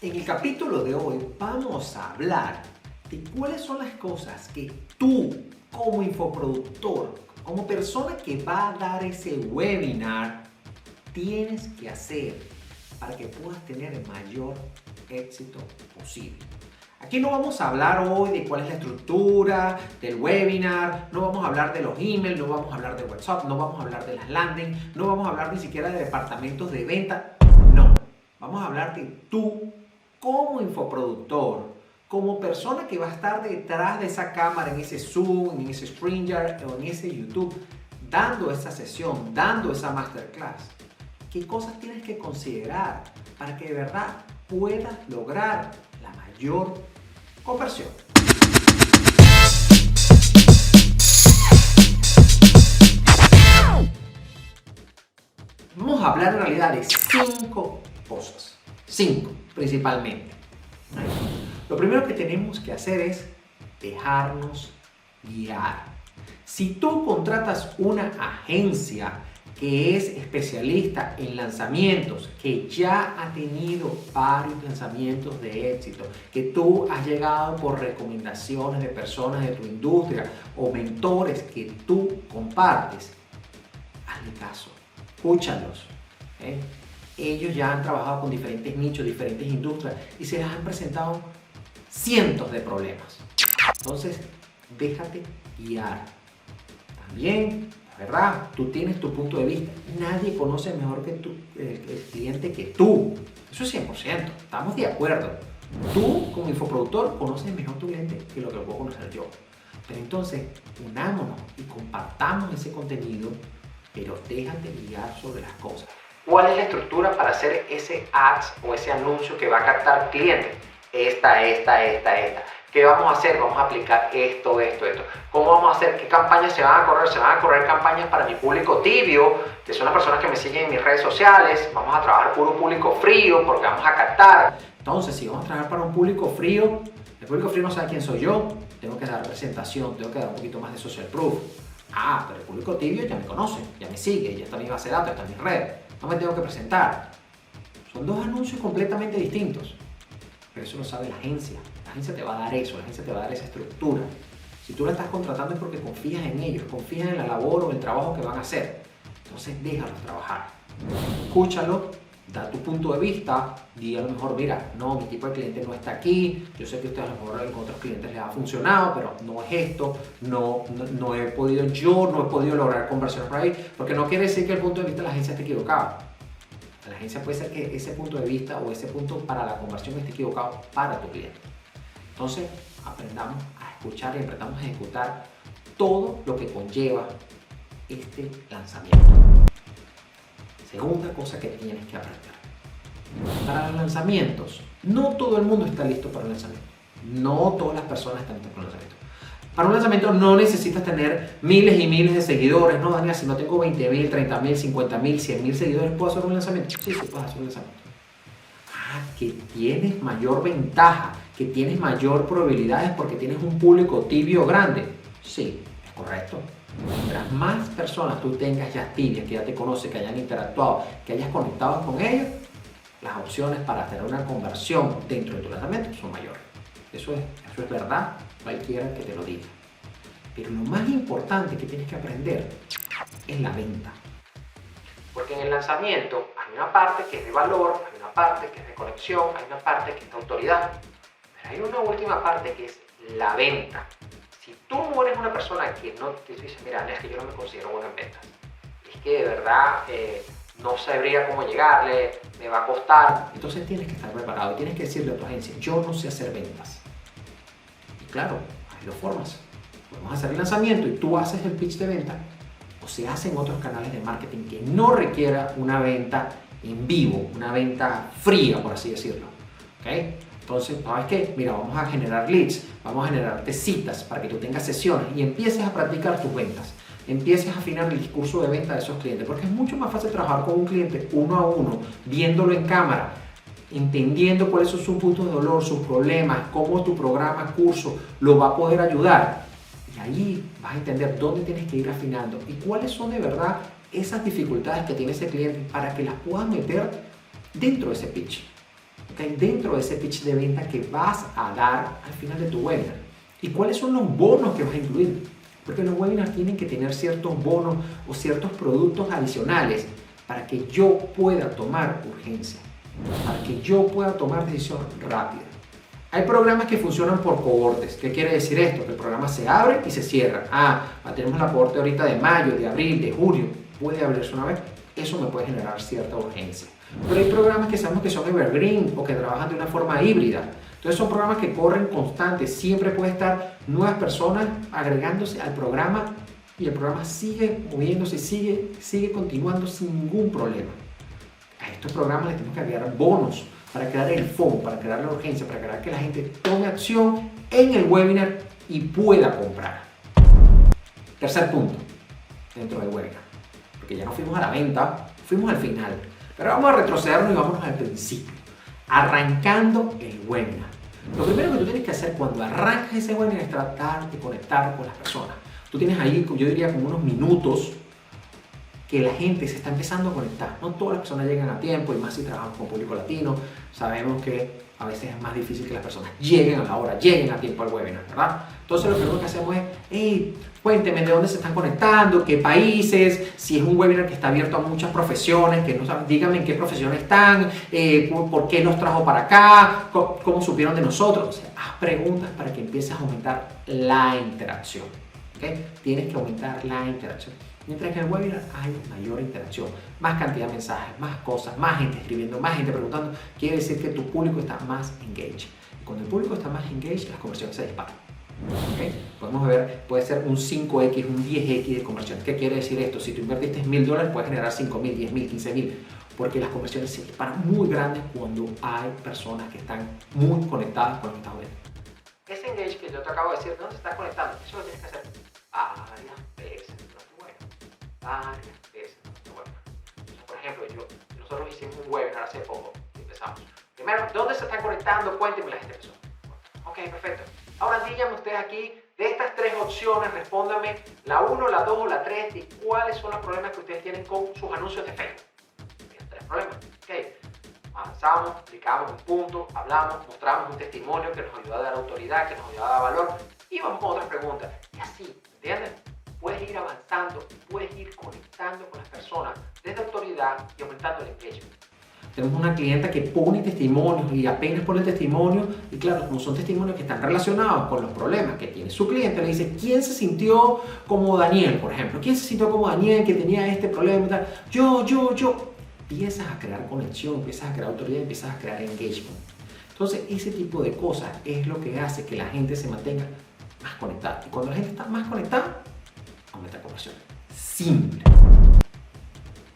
En el capítulo de hoy vamos a hablar de cuáles son las cosas que tú, como infoproductor, como persona que va a dar ese webinar, tienes que hacer para que puedas tener el mayor éxito posible. Aquí no vamos a hablar hoy de cuál es la estructura del webinar, no vamos a hablar de los emails, no vamos a hablar de WhatsApp, no vamos a hablar de las landing, no vamos a hablar ni siquiera de departamentos de venta. No, vamos a hablar de tú como infoproductor, como persona que va a estar detrás de esa cámara, en ese Zoom, en ese StreamYard o en ese YouTube, dando esa sesión, dando esa masterclass. ¿Qué cosas tienes que considerar para que de verdad puedas lograr la mayor conversión? Vamos a hablar en realidad de 5 cosas. 5 principalmente. Lo primero que tenemos que hacer es dejarnos guiar. Si tú contratas una agencia que es especialista en lanzamientos, que ya ha tenido varios lanzamientos de éxito, que tú has llegado por recomendaciones de personas de tu industria o mentores que tú compartes, hazle caso, escúchalos. Ellos ya han trabajado con diferentes nichos, diferentes industrias y se les han presentado cientos de problemas. Entonces, déjate guiar. También, la verdad, tú tienes tu punto de vista. Nadie conoce mejor que tú, el cliente que tú. Eso es 100%. Estamos de acuerdo. Tú, como infoproductor, conoces mejor tu cliente que lo que lo puedo conocer yo. Pero entonces, unámonos y compartamos ese contenido, pero déjate guiar sobre las cosas. ¿Cuál es la estructura para hacer ese ads o ese anuncio que va a captar clientes? Esta. ¿Qué vamos a hacer? Vamos a aplicar esto. ¿Cómo vamos a hacer? ¿Qué campañas se van a correr? Se van a correr campañas para mi público tibio, que son las personas que me siguen en mis redes sociales. Vamos a trabajar puro público frío porque vamos a captar. Entonces, si vamos a trabajar para un público frío, el público frío no sabe quién soy yo. Tengo que dar presentación, tengo que dar un poquito más de social proof. Pero el público tibio ya me conoce, ya me sigue, ya está en mi base de datos, está en mis redes. No me tengo que presentar. Son dos anuncios completamente distintos. Pero eso lo sabe la agencia. La agencia te va a dar eso, la agencia te va a dar esa estructura. Si tú la estás contratando es porque confías en ellos, confías en la labor o el trabajo que van a hacer. Entonces déjalos trabajar. Escúchalo, da tu punto de vista, di a lo mejor, mira, no, mi tipo de cliente no está aquí, yo sé que a ustedes a lo mejor con otros clientes les ha funcionado, pero no es esto, no he podido lograr conversiones por ahí, porque no quiere decir que el punto de vista de la agencia esté equivocado. La agencia puede ser que ese punto de vista o ese punto para la conversión esté equivocado para tu cliente. Entonces, aprendamos a escuchar y aprendamos a ejecutar todo lo que conlleva este lanzamiento. Segunda cosa que tienes que aprender. Para los lanzamientos, no todo el mundo está listo para un lanzamiento. No todas las personas están listas para un lanzamiento. Para un lanzamiento no necesitas tener miles y miles de seguidores. No, Daniel, si no tengo 20,000, 30,000, 50,000, 100,000 seguidores, ¿puedo hacer un lanzamiento? Sí, puedes hacer un lanzamiento. Que tienes mayor ventaja, que tienes mayor probabilidades porque tienes un público tibio grande. Sí, es correcto. Mientras más personas tú tengas ya tibias, que ya te conocen, que hayan interactuado, que hayas conectado con ellos, las opciones para tener una conversión dentro de tu lanzamiento son mayores. Eso es verdad, cualquiera que te lo diga. Pero lo más importante que tienes que aprender es la venta. Porque en el lanzamiento hay una parte que es de valor, hay una parte que es de conexión, hay una parte que es de autoridad. Pero hay una última parte que es la venta. Si tú no eres una persona que no te dice, mira, es que yo no me considero buena en ventas, es que de verdad no sabría cómo llegarle, me va a costar. Entonces tienes que estar preparado y tienes que decirle a tu agencia, yo no sé hacer ventas. Y claro, hay dos formas. Podemos hacer el lanzamiento y tú haces el pitch de venta, o se hacen otros canales de marketing que no requiera una venta en vivo, una venta fría, por así decirlo. ¿Okay? Entonces, ¿sabes qué? Mira, vamos a generar leads, vamos a generarte citas para que tú tengas sesiones y empieces a practicar tus ventas. Empieces a afinar el discurso de venta de esos clientes, porque es mucho más fácil trabajar con un cliente uno a uno, viéndolo en cámara, entendiendo cuáles son sus puntos de dolor, sus problemas, cómo tu programa, curso lo va a poder ayudar. Y ahí vas a entender dónde tienes que ir afinando y cuáles son de verdad esas dificultades que tiene ese cliente para que las puedas meter dentro de ese pitch. ¿okay? Dentro de ese pitch de venta que vas a dar al final de tu webinar. ¿Y cuáles son los bonos que vas a incluir? Porque los webinars tienen que tener ciertos bonos o ciertos productos adicionales para que yo pueda tomar urgencia, para que yo pueda tomar decisión rápida. Hay programas que funcionan por cohortes. ¿Qué quiere decir esto? Que el programa se abre y se cierra. Tenemos la cohorte ahorita de mayo, de abril, de junio. Puede abrirse una vez. Eso me puede generar cierta urgencia. Pero hay programas que sabemos que son evergreen o que trabajan de una forma híbrida. Entonces son programas que corren constantes. Siempre puede estar nuevas personas agregándose al programa y el programa sigue moviéndose, sigue continuando sin ningún problema. A estos programas les tenemos que agregar bonos para crear el FOMO, para crear la urgencia, para crear que la gente tome acción en el webinar y pueda comprar. Tercer punto dentro del webinar, porque ya no fuimos a la venta, fuimos al final, pero vamos a retrocedernos y vámonos al principio, arrancando el webinar. Lo primero que tú tienes que hacer cuando arrancas ese webinar es tratar de conectar con las personas. Tú tienes ahí, yo diría, como unos minutos que la gente se está empezando a conectar. No todas las personas llegan a tiempo, y más si trabajamos con público latino. Sabemos que a veces es más difícil que las personas lleguen a la hora, lleguen a tiempo al webinar, ¿verdad? Entonces lo primero que hacemos es, cuéntenme de dónde se están conectando, qué países, si es un webinar que está abierto a muchas profesiones, que no saben, díganme en qué profesiones están, por qué nos trajo para acá, cómo supieron de nosotros. O sea, haz preguntas para que empieces a aumentar la interacción. ¿Okay? Tienes que aumentar la interacción. Mientras que en el webinar hay mayor interacción, más cantidad de mensajes, más cosas, más gente escribiendo, más gente preguntando, quiere decir que tu público está más engaged. Y cuando el público está más engaged, las conversiones se disparan. ¿Okay? Podemos ver, puede ser un 5X, un 10X de conversión. ¿Qué quiere decir esto? Si tú invertiste $1,000, puedes generar 5,000, 10,000, 15,000, porque las conversiones se disparan muy grandes cuando hay personas que están muy conectadas con lo que estás viendo. Ese engage que yo te acabo de decir, ¿dónde se está conectando? Eso lo tienes que hacer varias veces. Varias veces. Bueno, por ejemplo, nosotros hicimos un webinar hace poco y empezamos. Primero, ¿dónde se están conectando? Cuéntenme, la gente empezó. Ok, perfecto. Ahora díganme ustedes aquí, de estas tres opciones, respóndame la 1, la 2 o la 3 de cuáles son los problemas que ustedes tienen con sus anuncios de Facebook. Tienen 3 problemas. Ok. Avanzamos, explicamos un punto, hablamos, mostramos un testimonio que nos ayuda a dar autoridad, que nos ayuda a dar valor y vamos con otras preguntas. Y así, ¿entienden? Puedes ir avanzando, puedes ir conectando con las personas desde autoridad y aumentando el engagement. Tenemos una clienta que pone testimonios y apenas pone el testimonio y claro, como son testimonios que están relacionados con los problemas que tiene su cliente, le dice, ¿quién se sintió como Daniel, por ejemplo? ¿Quién se sintió como Daniel que tenía este problema y tal? Yo. Empiezas a crear conexión, empiezas a crear autoridad, empiezas a crear engagement. Entonces, ese tipo de cosas es lo que hace que la gente se mantenga más conectada. Y cuando la gente está más conectada, aumenta la conversión. Simple.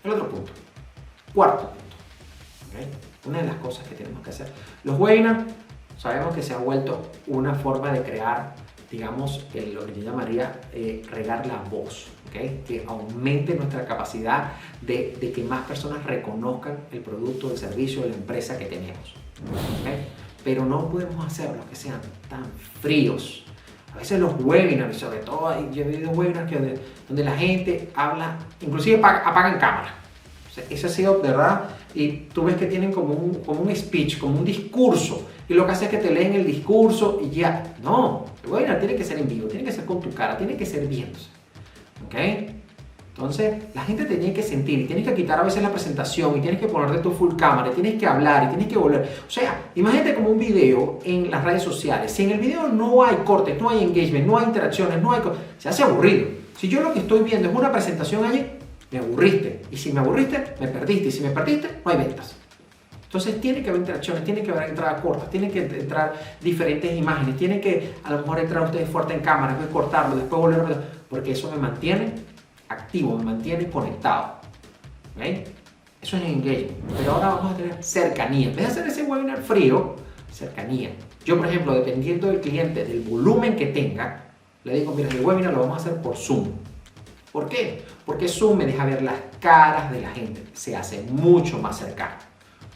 El otro punto. Cuarto punto. ¿Okay? Una de las cosas que tenemos que hacer. Los webinars sabemos que se ha vuelto una forma de crear, digamos, lo que yo llamaría regar la voz. ¿Okay? Que aumente nuestra capacidad de que más personas reconozcan el producto, el servicio de la empresa que tenemos. ¿Okay? Pero no podemos hacerlos que sean tan fríos. A veces los webinars, sobre todo, yo he visto webinars donde la gente habla, inclusive apagan cámara. O sea, eso ha sido, ¿verdad? Y tú ves que tienen como un speech, como un discurso. Y lo que hace es que te leen el discurso y ya. No, el webinar tiene que ser en vivo, tiene que ser con tu cara, tiene que ser viéndose. ¿Ok? Entonces, la gente te tiene que sentir, y tienes que quitar a veces la presentación, y tienes que ponerte tu full cámara, y tienes que hablar, y tienes que volver. O sea, imagínate como un video en las redes sociales. Si en el video no hay cortes, no hay engagement, no hay interacciones, se hace aburrido. Si yo lo que estoy viendo es una presentación allí, me aburriste. Y si me aburriste, me perdiste. Y si me perdiste, no hay ventas. Entonces tiene que haber interacciones, tiene que haber entradas cortas, tiene que entrar diferentes imágenes, tiene que a lo mejor entrar ustedes fuerte en cámara, después cortarlo, después volverlo, porque eso me mantiene activo, me mantiene conectado. ¿Okay? Eso es engagement. Pero ahora vamos a tener cercanía. En vez de hacer ese webinar frío, cercanía. Yo, por ejemplo, dependiendo del cliente, del volumen que tenga, le digo, mira, el webinar lo vamos a hacer por Zoom. ¿Por qué? Porque Zoom me deja ver las caras de la gente, se hace mucho más cercano.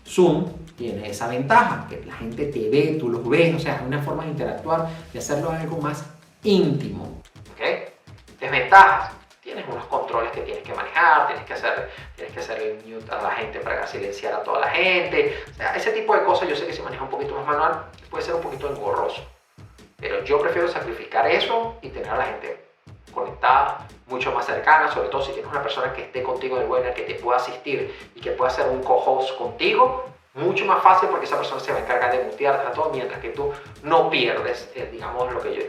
Zoom tiene esa ventaja, que la gente te ve, tú los ves, o sea, es una forma de interactuar, de hacerlo algo más íntimo. ¿Ok? Desventajas. Tiene tienes unos controles que tienes que manejar, tienes que hacer el mute a la gente para silenciar a toda la gente. O sea, ese tipo de cosas yo sé que se maneja un poquito más manual, puede ser un poquito engorroso. Pero yo prefiero sacrificar eso y tener a la gente conectada, mucho más cercana, sobre todo si tienes una persona que esté contigo en el webinar, que te pueda asistir y que pueda ser un co-host contigo, mucho más fácil porque esa persona se va a encargar de mutearte a todo, mientras que tú no pierdes, digamos,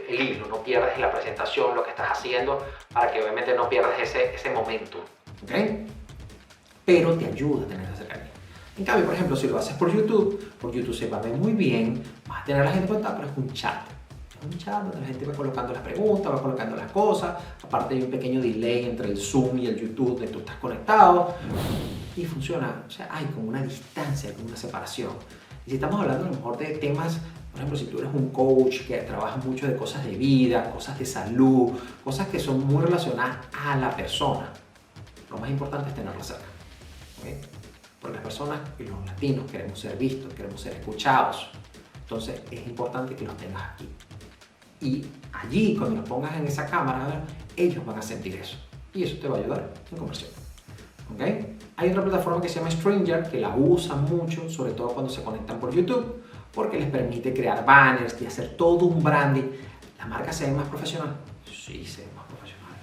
el hilo, no pierdes la presentación, lo que estás haciendo, para que obviamente no pierdas ese momento, ¿ok? Pero te ayuda a tener esa cercanía. En cambio, por ejemplo, si lo haces por YouTube se va a ver muy bien, vas a tener a la gente conectada, pero es un chat. Un chat donde la gente va colocando las preguntas, va colocando las cosas. Aparte hay un pequeño delay entre el Zoom y el YouTube donde tú estás conectado. Y funciona, o sea, hay como una distancia, como una separación. Y si estamos hablando a lo mejor de temas, por ejemplo, si tú eres un coach que trabaja mucho de cosas de vida, cosas de salud, cosas que son muy relacionadas a la persona, lo más importante es tenerla cerca. ¿Okay? Porque las personas y los latinos queremos ser vistos, queremos ser escuchados. Entonces es importante que los tengas aquí. Y allí, cuando los pongas en esa cámara, ellos van a sentir eso. Y eso te va a ayudar en conversión. ¿Okay? Hay otra plataforma que se llama Stringer, que la usan mucho, sobre todo cuando se conectan por YouTube, porque les permite crear banners y hacer todo un branding. ¿La marca se ve más profesional? Sí, se ve más profesional.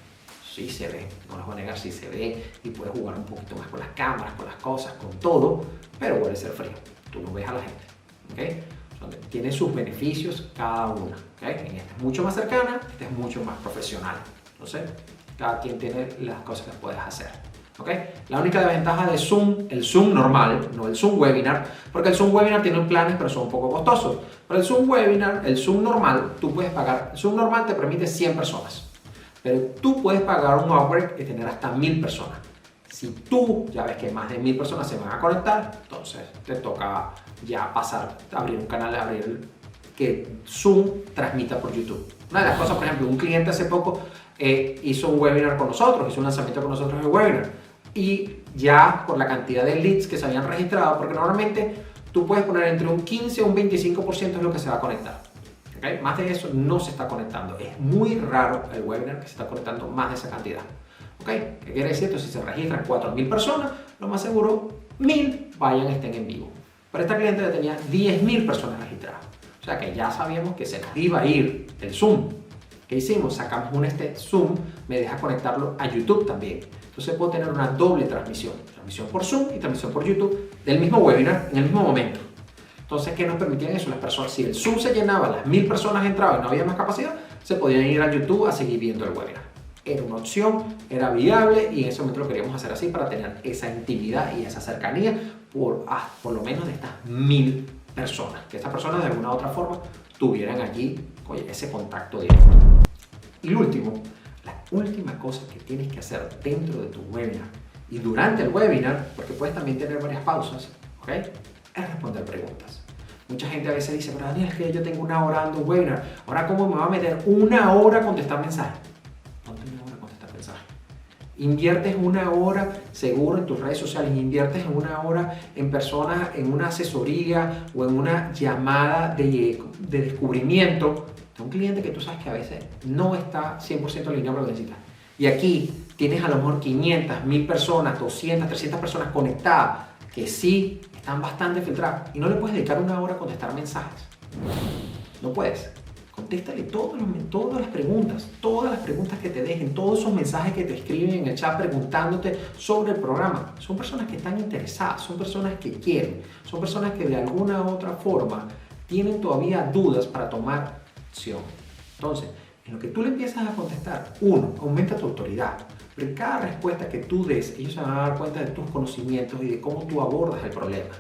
Sí se ve, no les voy a negar, sí se ve. Y puedes jugar un poquito más con las cámaras, con las cosas, con todo, pero puede ser frío. Tú no ves a la gente. ¿Okay? Tiene sus beneficios cada una. ¿Okay? En esta es mucho más cercana, esta es mucho más profesional. Entonces, cada quien tiene las cosas que puedes hacer. ¿Okay? La única desventaja de Zoom, el Zoom normal, no el Zoom Webinar, porque el Zoom Webinar tiene planes pero son un poco costosos. Pero el Zoom Webinar, el Zoom normal, tú puedes pagar, el Zoom normal te permite 100 personas, pero tú puedes pagar un upgrade y tener hasta 1000 personas. Si tú ya ves que más de 1000 personas se van a conectar, entonces te toca ya pasar, abrir un canal, que Zoom transmita por YouTube. Una de las cosas, por ejemplo, un cliente hace poco hizo un webinar con nosotros, hizo un lanzamiento con nosotros en el webinar, y ya por la cantidad de leads que se habían registrado, porque normalmente tú puedes poner entre un 15 o un 25% es lo que se va a conectar. ¿Okay? Más de eso no se está conectando. Es muy raro el webinar que se está conectando más de esa cantidad. ¿Okay? ¿Qué quiere decir? Entonces, si se registran 4000 personas, lo más seguro 1000 estén en vivo. Pero esta cliente ya tenía 10.000 personas registradas. O sea que ya sabíamos que se nos iba a ir el Zoom. ¿Qué hicimos? Sacamos Zoom, me deja conectarlo a YouTube también. Entonces puedo tener una doble transmisión. Transmisión por Zoom y transmisión por YouTube del mismo webinar en el mismo momento. Entonces, ¿qué nos permitían eso? Las personas, si el Zoom se llenaba, las 1000 personas entraban y no había más capacidad, se podían ir a YouTube a seguir viendo el webinar. Era una opción, era viable y en ese momento lo queríamos hacer así para tener esa intimidad y esa cercanía por lo menos de estas 1000 personas. Que estas personas de alguna u otra forma tuvieran allí ese contacto directo. Y la última cosa que tienes que hacer dentro de tu webinar y durante el webinar, porque puedes también tener varias pausas, ¿okay? Es responder preguntas. Mucha gente a veces dice, pero Daniel, es que yo tengo una hora dando un webinar, ¿ahora cómo me va a meter una hora a contestar mensajes? Ponte una hora a contestar mensajes. Inviertes una hora seguro en tus redes sociales, inviertes en una hora en personas, en una asesoría o en una llamada de descubrimiento de un cliente que tú sabes que a veces no está 100% alineado con lo que necesitas. Y aquí tienes a lo mejor 500, 1000 personas, 200, 300 personas conectadas que sí están bastante filtradas y no le puedes dedicar una hora a contestar mensajes. No puedes. Contéstale todas las preguntas que te dejen, todos esos mensajes que te escriben en el chat preguntándote sobre el programa. Son personas que están interesadas, son personas que quieren, son personas que de alguna u otra forma tienen todavía dudas para tomar acción. Entonces, en lo que tú le empiezas a contestar, uno, aumenta tu autoridad. Pero en cada respuesta que tú des, ellos se van a dar cuenta de tus conocimientos y de cómo tú abordas el problema.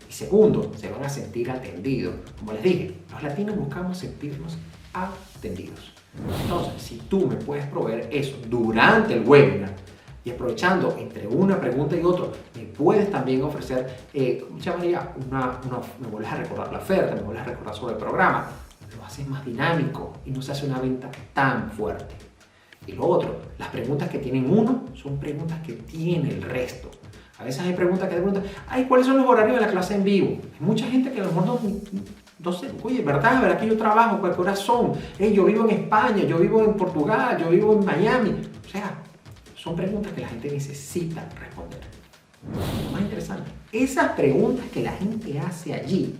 Y segundo, se van a sentir atendidos. Como les dije, los latinos buscamos sentirnos atendidos. Entonces, si tú me puedes proveer eso durante el webinar y aprovechando entre una pregunta y otra, me puedes también ofrecer, ¿cómo se llamaría? Me vuelves a recordar la oferta, me vuelves a recordar sobre el programa. Lo haces más dinámico y no se hace una venta tan fuerte. Y lo otro, las preguntas que tienen uno son preguntas que tiene el resto. A veces hay preguntas que te preguntan, ¿cuáles son los horarios de la clase en vivo? Hay mucha gente que a lo mejor no sé, oye, ¿verdad que yo trabajo? ¿Cuál hora son? Yo vivo en España, yo vivo en Portugal, yo vivo en Miami. O sea, son preguntas que la gente necesita responder. Lo más interesante, esas preguntas que la gente hace allí,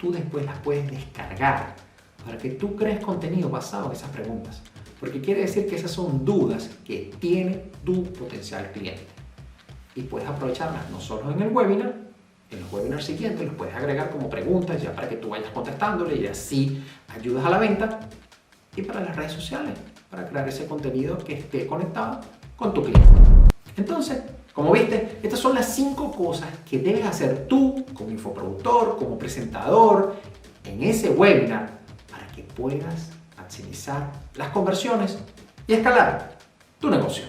tú después las puedes descargar para que tú crees contenido basado en esas preguntas. Porque quiere decir que esas son dudas que tiene tu potencial cliente. Y puedes aprovecharlas no solo en el webinar, en los webinars siguientes los puedes agregar como preguntas ya para que tú vayas contestándole y así ayudas a la venta. Y para las redes sociales, para crear ese contenido que esté conectado con tu cliente. Entonces, como viste, estas son las 5 cosas que debes hacer tú como infoproductor, como presentador, en ese webinar para que puedas maximizar las conversiones y escalar tu negocio.